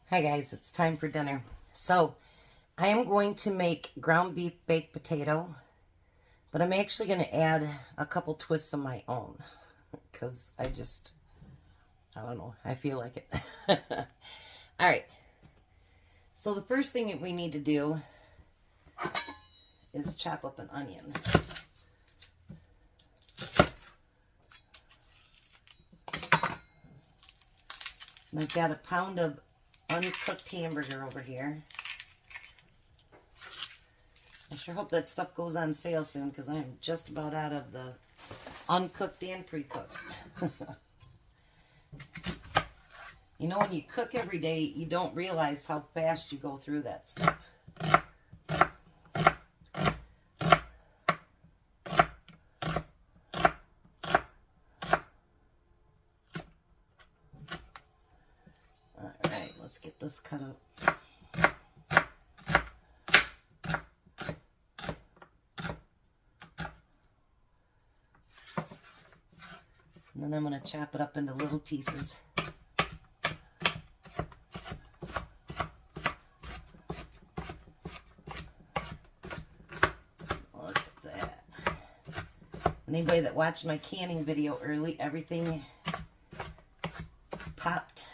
Hi guys, it's time for dinner. So, I am going to make ground beef baked potato, but I'm actually going to add a couple twists of my own because I don't know, I feel like it. Alright, so the first thing that we need to do is chop up an onion. And I've got a pound of uncooked hamburger over here. I sure hope that stuff goes on sale soon because I am just about out of the uncooked and pre-cooked. You know, when you cook every day, you don't realize how fast you go through that stuff. Alright, let's get this cut up. And then I'm going to chop it up into little pieces. Look at that. Anybody that watched my canning video early, everything popped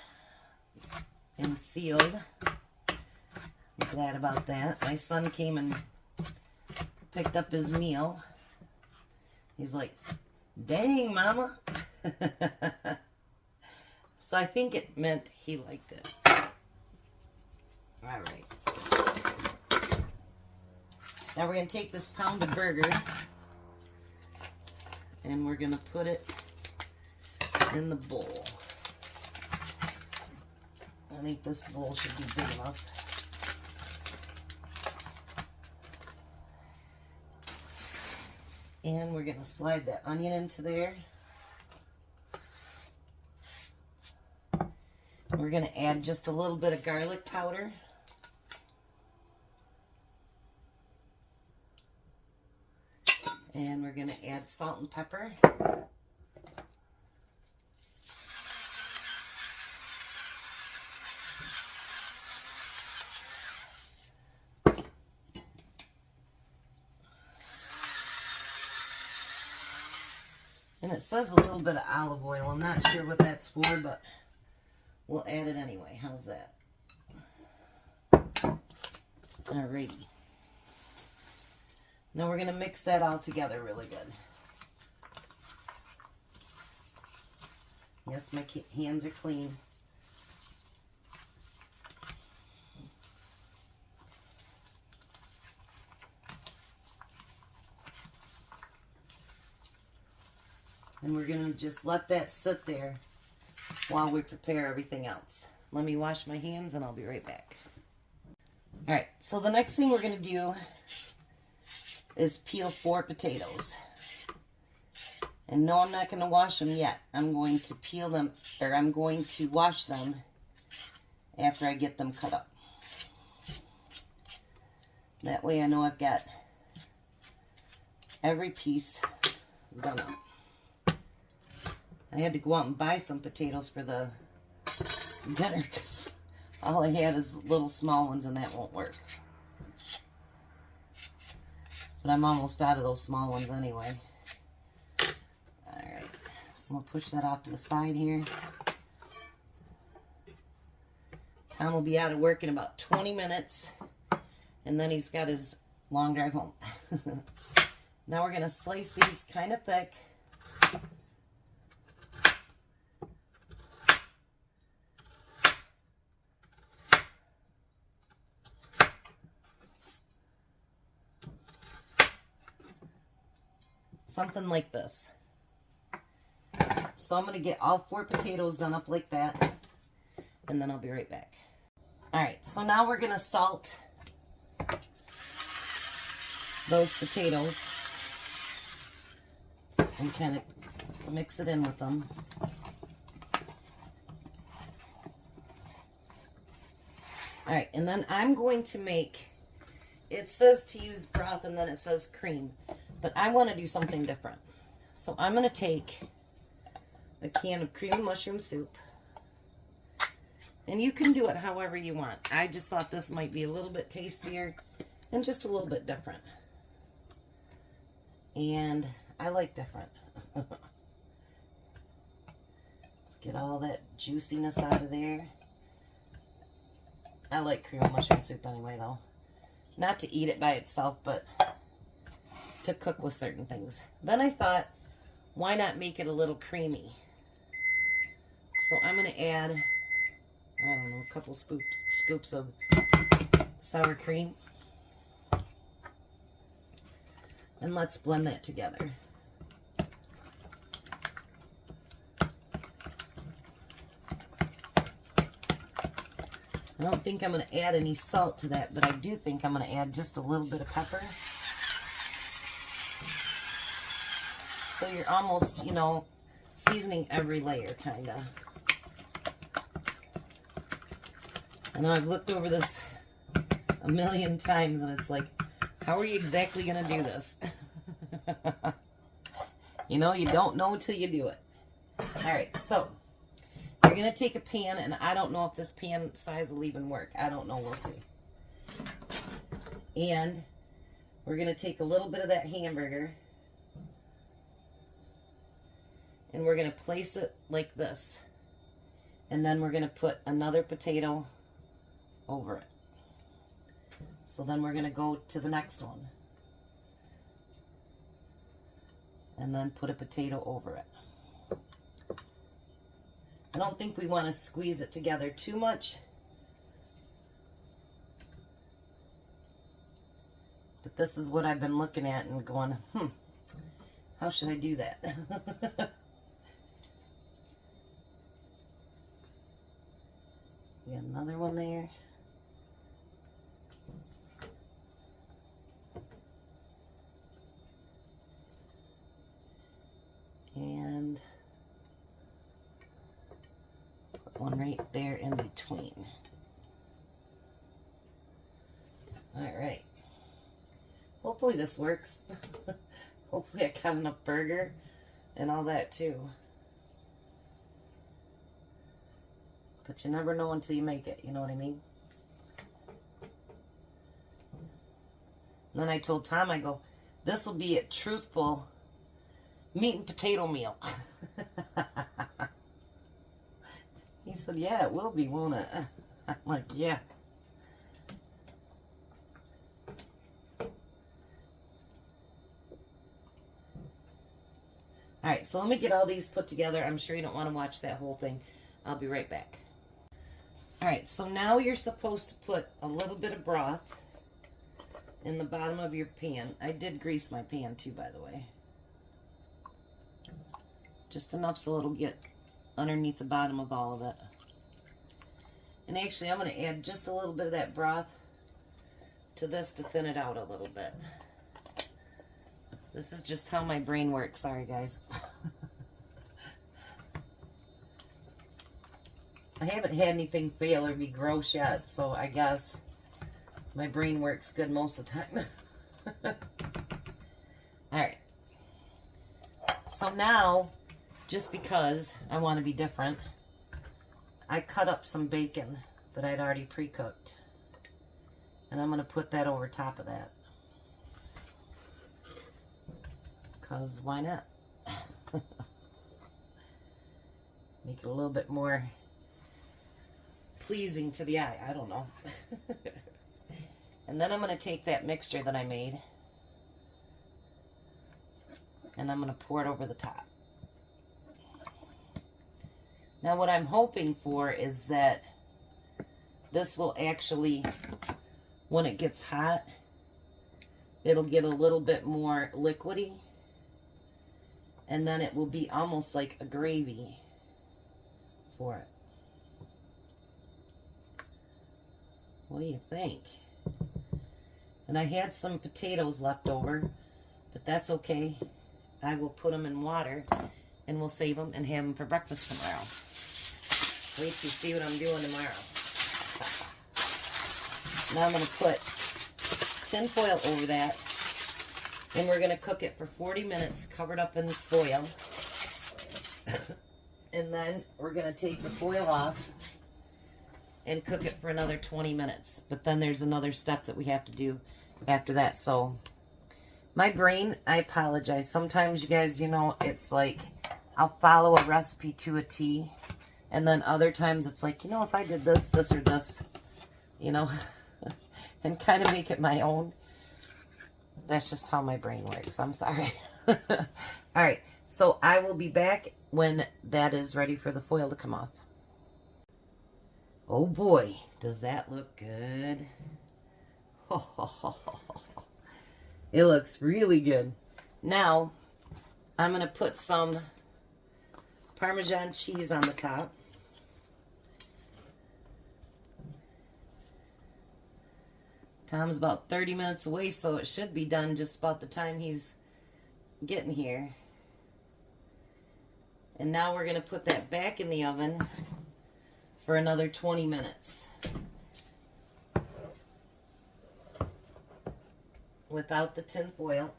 and sealed. I'm glad about that. My son came and picked up his meal. He's like, "Dang, Mama." So I think it meant he liked it. Alright. Now we're going to take this pound of burger and we're going to put it in the bowl. I think this bowl should be big enough. And we're going to slide that onion into there. We're going to add just a little bit of garlic powder. And we're going to add salt and pepper. And it says a little bit of olive oil. I'm not sure what that's for, but we'll add it anyway. How's that? Alrighty. Now we're going to mix that all together really good. Yes, my hands are clean. And we're going to just let that sit there while we prepare everything else. Let me wash my hands and I'll be right back. Alright, so the next thing we're going to do is peel 4 potatoes. And no, I'm not going to wash them yet. I'm going to peel them, or I'm going to wash them after I get them cut up. That way I know I've got every piece done up. I had to go out and buy some potatoes for the dinner because all I had is little small ones and that won't work. But I'm almost out of those small ones anyway. Alright, so I'm going to push that off to the side here. Tom will be out of work in about 20 minutes. And then he's got his long drive home. Now we're going to slice these kind of thick. Something like this. So I'm going to get all 4 potatoes done up like that, and then I'll be right back. Alright, so now we're going to salt those potatoes and kind of mix it in with them. Alright, and then I'm going to make, it says to use broth and then it says cream. But I want to do something different. So I'm going to take a can of cream of mushroom soup. And you can do it however you want. I just thought this might be a little bit tastier and just a little bit different. And I like different. Let's get all that juiciness out of there. I like cream of mushroom soup anyway, though. Not to eat it by itself, but to cook with certain things. Then I thought, why not make it a little creamy? So I'm going to add, I don't know, a couple scoops of sour cream. And let's blend that together. I don't think I'm going to add any salt to that, but I do think I'm going to add just a little bit of pepper. So you're almost, you know, seasoning every layer, kind of. I know I've looked over this a million times, and it's like, how are you exactly going to do this? You know, you don't know until you do it. All right, so you're going to take a pan, and I don't know if this pan size will even work. I don't know. We'll see. And we're going to take a little bit of that hamburger, and we're going to place it like this. And then we're going to put another potato over it. So then we're going to go to the next one. And then put a potato over it. I don't think we want to squeeze it together too much. But this is what I've been looking at and going, how should I do that? We got another one there. And put one right there in between. All right. Hopefully this works. Hopefully I got enough burger and all that too. But you never know until you make it, you know what I mean? And then I told Tom, I go, this will be a truthful meat and potato meal. He said, yeah, it will be, won't it? I'm like, yeah. All right, so let me get all these put together. I'm sure you don't want to watch that whole thing. I'll be right back. All right, so now you're supposed to put a little bit of broth in the bottom of your pan. I did grease my pan too, by the way. Just enough so it'll get underneath the bottom of all of it. And actually, I'm going to add just a little bit of that broth to this to thin it out a little bit. This is just how my brain works. Sorry, guys. I haven't had anything fail or be gross yet, so I guess my brain works good most of the time. Alright. So now, just because I want to be different, I cut up some bacon that I'd already pre-cooked. And I'm going to put that over top of that. Because why not? Make it a little bit more pleasing to the eye. I don't know. And then I'm going to take that mixture that I made and I'm going to pour it over the top. Now what I'm hoping for is that this will actually, when it gets hot, it'll get a little bit more liquidy, and then it will be almost like a gravy for it. What do you think? And I had some potatoes left over, but that's okay. I will put them in water and we'll save them and have them for breakfast tomorrow. Wait till you see what I'm doing tomorrow. Now I'm going to put tin foil over that, and we're going to cook it for 40 minutes covered up in foil. And then we're going to take the foil off and cook it for another 20 minutes. But then there's another step that we have to do after that. So my brain, I apologize. Sometimes you guys, you know, it's like I'll follow a recipe to a T. And then other times it's like, you know, if I did this, this, or this, you know, and kind of make it my own. That's just how my brain works. I'm sorry. All right. So I will be back when that is ready for the foil to come off. Oh boy, does that look good. It looks really good. Now, I'm going to put some Parmesan cheese on the top. Tom's about 30 minutes away, so it should be done just about the time he's getting here. And now we're going to put that back in the oven for another 20 minutes. Without the tin foil.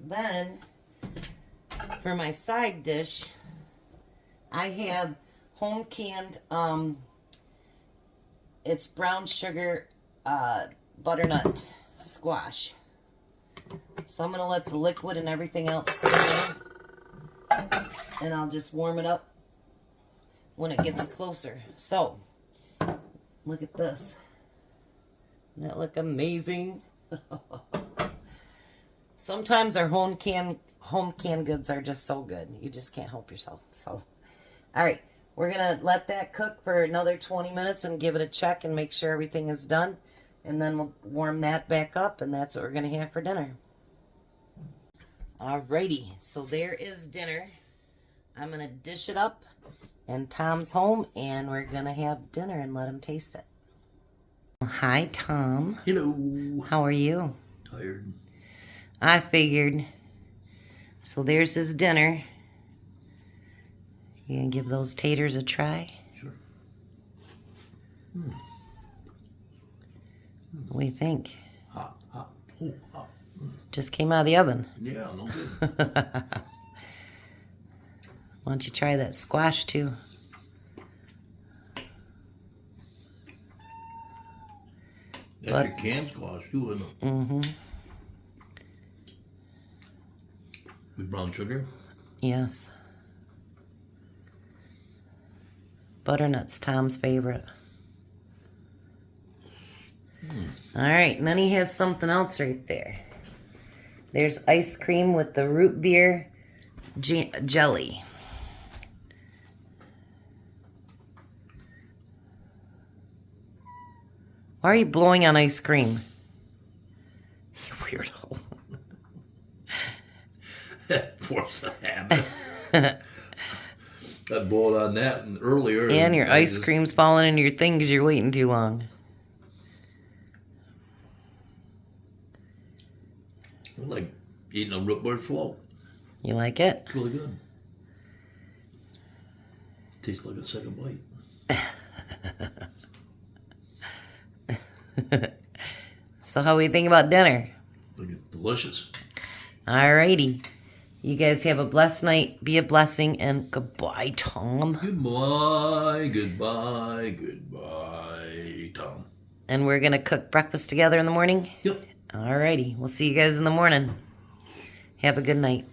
Then, for my side dish, I have home canned, it's brown sugar butternut squash. So I'm going to let the liquid and everything else sit there. And I'll just warm it up when it gets closer. So, look at this. Doesn't that look amazing? Sometimes our home canned goods are just so good. You just can't help yourself. So, all right. We're going to let that cook for another 20 minutes and give it a check and make sure everything is done. And then we'll warm that back up, and that's what we're going to have for dinner. Alrighty, so there is dinner. I'm going to dish it up, and Tom's home, and we're going to have dinner and let him taste it. Hi, Tom. Hello. How are you? Tired. I figured. So there's his dinner. You going to give those taters a try? Sure. What do you think? Hot, hot, oh, hot. Just came out of the oven. Yeah, no good. Why don't you try that squash too? That's your canned squash too, isn't it? Mm-hmm. With brown sugar? Yes. Butternut's Tom's favorite. All right, and then he has something else right there. There's ice cream with the root beer jelly. Why are you blowing on ice cream? You weirdo. Force a habit. I blowed on that earlier. And your ice cream's falling into your thing because you're waiting too long. I like eating a root beer float. You like it? It's really good. Tastes like a second bite. So how we think about dinner? Look, it's delicious. Alrighty. You guys have a blessed night. Be a blessing. And goodbye, Tom. Goodbye, goodbye, goodbye, Tom. And we're going to cook breakfast together in the morning? Yep. Alrighty. We'll see you guys in the morning. Have a good night.